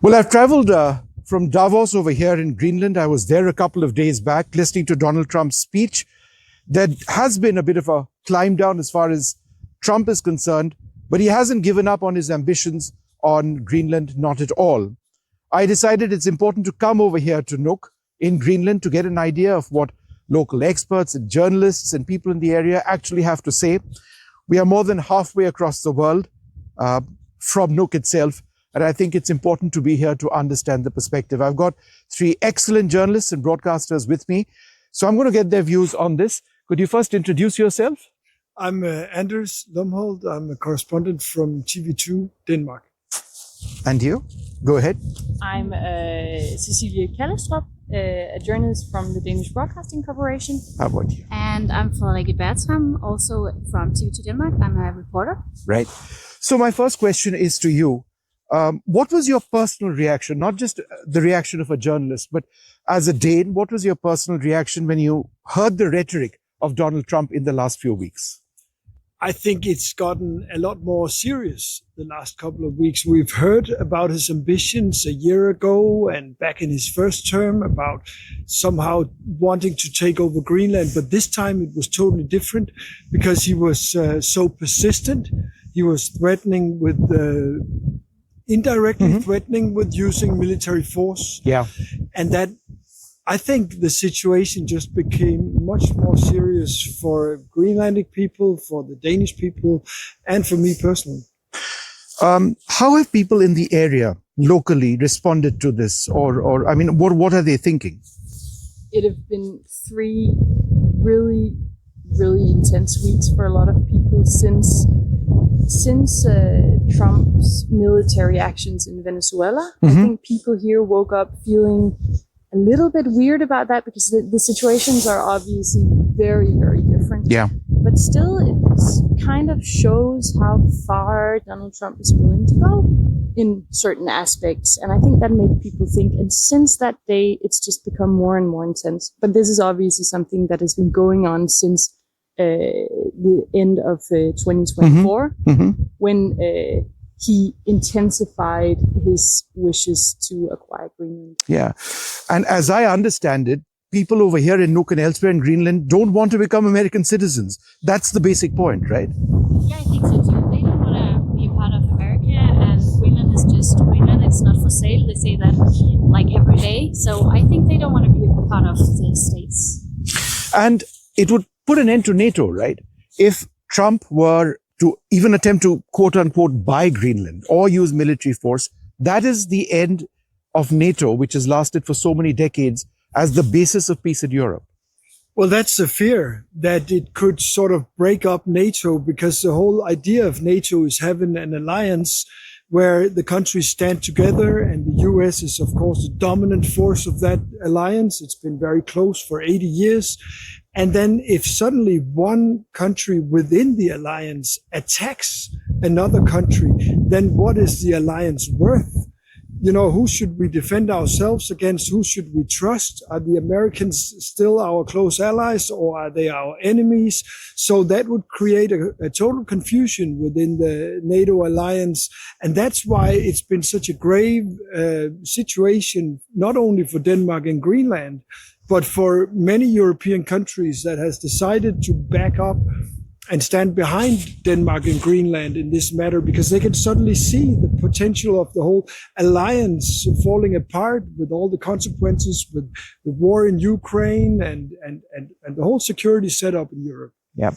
Well, I've traveled from Davos over here in Greenland. I was there a couple of days back listening to Donald Trump's speech. There has been a bit of a climb down as far as Trump is concerned, but he hasn't given up on his ambitions on Greenland, not at all. I decided it's important to come over here to Nuuk in Greenland to get an idea of what local experts and journalists and people in the area actually have to say. We are more than halfway across the world from Nuuk itself, and I think it's important to be here to understand the perspective. I've got three excellent journalists and broadcasters with me, so I'm going to get their views on this. Could you first introduce yourself? I'm Anders Lumholdt. I'm a correspondent from TV2 Denmark. And you? Go ahead. I'm Cecilie Kallestrup, a journalist from the Danish Broadcasting Corporation. How about you? And I'm Frederikke Bertram, also from TV2 Denmark. I'm a reporter. Right. So my first question is to you. What was your personal reaction, not just the reaction of a journalist, but as a Dane, what was your personal reaction when you heard the rhetoric of Donald Trump in the last few weeks? I think it's gotten a lot more serious the last couple of weeks. We've heard about his ambitions a year ago and back in his first term about somehow wanting to take over Greenland. But this time it was totally different because he was so persistent. He was threatening with indirectly threatening with using military force. Yeah. And that, I think the situation just became much more serious for Greenlandic people, for the Danish people, and for me personally. How have people in the area locally responded to this? Or I mean, what are they thinking? It have been 3 really, really intense weeks for a lot of people since Trump's military actions in Venezuela. I think people here woke up feeling a little bit weird about that because the situations are obviously very, very different. Yeah. But still, it kind of shows how far Donald Trump is willing to go in certain aspects. And I think that made people think. And since that day, it's just become more and more intense. But this is obviously something that has been going on since the end of 2024, when he intensified his wishes to acquire Greenland. Yeah. And as I understand it, people over here in Nuuk and elsewhere in Greenland don't want to become American citizens. That's the basic point, right? Yeah, I think so too. They don't want to be a part of America, and Greenland is just Greenland. It's not for sale. They say that like every day. So I think they don't want to be a part of the States. And it would put an end to NATO, right? If Trump were to even attempt to quote unquote buy Greenland or use military force, that is the end of NATO, which has lasted for so many decades as the basis of peace in Europe. Well, that's the fear, that it could sort of break up NATO, because the whole idea of NATO is having an alliance where the countries stand together, and the US is, of course, the dominant force of that alliance. It's been very close for 80 years. And then if suddenly one country within the alliance attacks another country, then what is the alliance worth? You know, who should we defend ourselves against? Who should we trust? Are the Americans still our close allies, or are they our enemies? So that would create a total confusion within the NATO alliance. And that's why it's been such a grave situation, not only for Denmark and Greenland, but for many European countries that has decided to back up and stand behind Denmark and Greenland in this matter, because they can suddenly see the potential of the whole alliance falling apart with all the consequences with the war in Ukraine and the whole security setup in Europe. Yeah.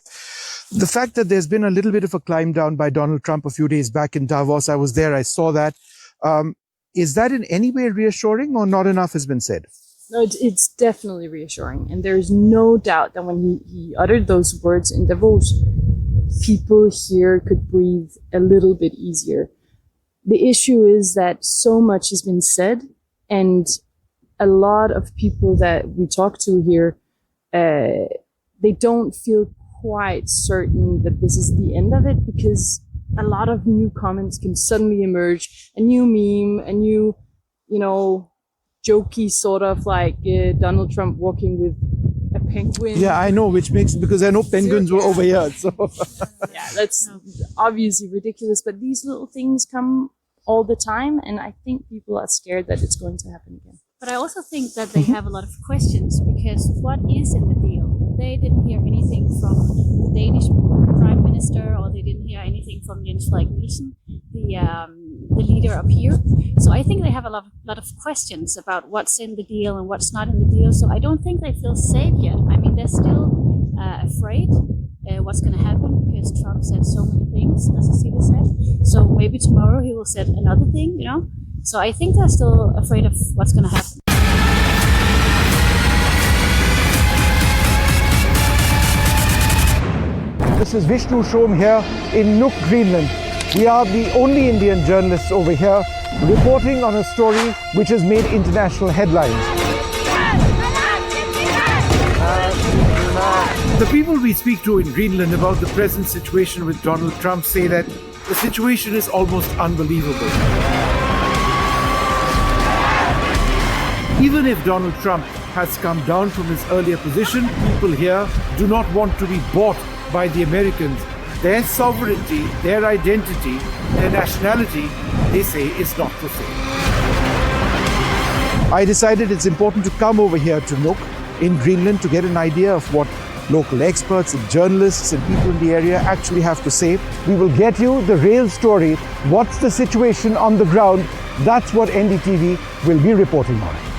The fact that there's been a little bit of a climb down by Donald Trump a few days back in Davos, I was there, I saw that. Is that in any way reassuring, or not enough has been said? No, it's definitely reassuring. And there's no doubt that when he uttered those words in Davos, people here could breathe a little bit easier. The issue is that so much has been said, and a lot of people that we talk to here, they don't feel quite certain that this is the end of it, because a lot of new comments can suddenly emerge, a new meme, a new, jokey sort of like Donald Trump walking with a penguin. Yeah, I know, which makes, because I know penguins were over here. So yeah, that's obviously ridiculous, but these little things come all the time, and I think people are scared that it's going to happen again. But I also think that they have a lot of questions, because what is in the deal? They didn't hear anything from the Danish Prime Minister, or they didn't hear anything from Jens Nielsen, the leader up here. So I think they have a lot of questions about what's in the deal and what's not in the deal. So I don't think they feel safe yet. I mean, they're still afraid what's going to happen, because Trump said so many things, as Cecilia said. So maybe tomorrow he will say another thing, you know. So I think they're still afraid of what's going to happen. This is Vishnu Som here in Nuuk, Greenland. We are the only Indian journalists over here reporting on a story which has made international headlines. The people we speak to in Greenland about the present situation with Donald Trump say that the situation is almost unbelievable. Even if Donald Trump has come down from his earlier position, people here do not want to be bought by the Americans. Their sovereignty, their identity, their nationality, they say, is not for sale. I decided it's important to come over here to Nuuk in Greenland to get an idea of what local experts and journalists and people in the area actually have to say. We will get you the real story. What's the situation on the ground? That's what NDTV will be reporting on.